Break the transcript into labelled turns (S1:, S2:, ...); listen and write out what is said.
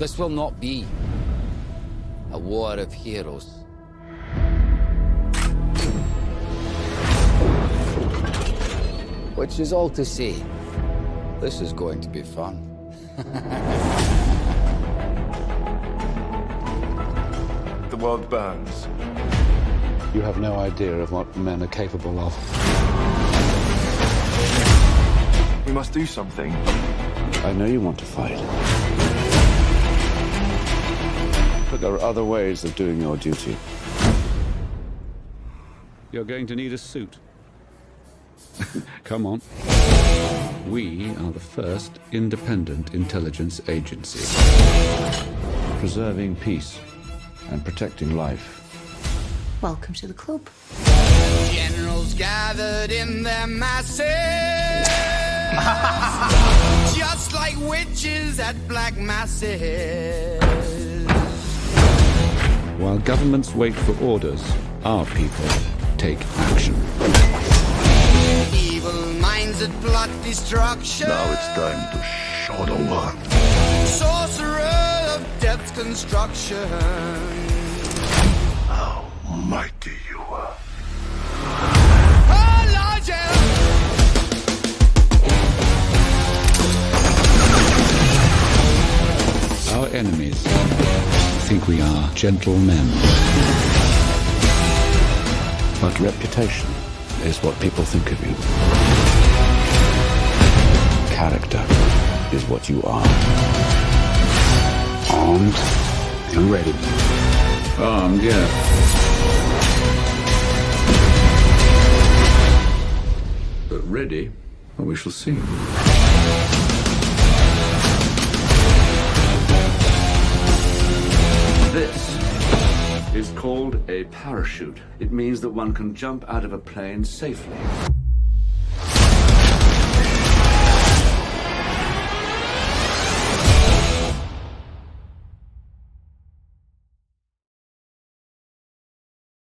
S1: This will not be a war of heroes. Which is all to say, this is going to be fun.
S2: The world burns.
S3: You have no idea of what men are capable of.
S2: We must do something.
S3: I know you want to fight. But there are other ways of doing your duty. You're going to need a suit. Come on. We are the first independent intelligence agency. Preserving peace and protecting life.
S4: Welcome to the club.
S5: Generals gathered in their masses, just like witches at black masses.
S3: While governments wait for orders, our people take action.
S5: Evil minds that plot destruction.
S6: Now it's time to show the world.
S5: Sorcerer of death's construction.
S6: How mighty you are.
S5: Oh, Lord, yeah.
S3: Our enemies think we are gentle men. But reputation is what people think of you. Character is what you are. Armed and ready. Armed, yeah. But ready, well, we shall see. This is called a parachute. It means that one can jump out of a plane safely.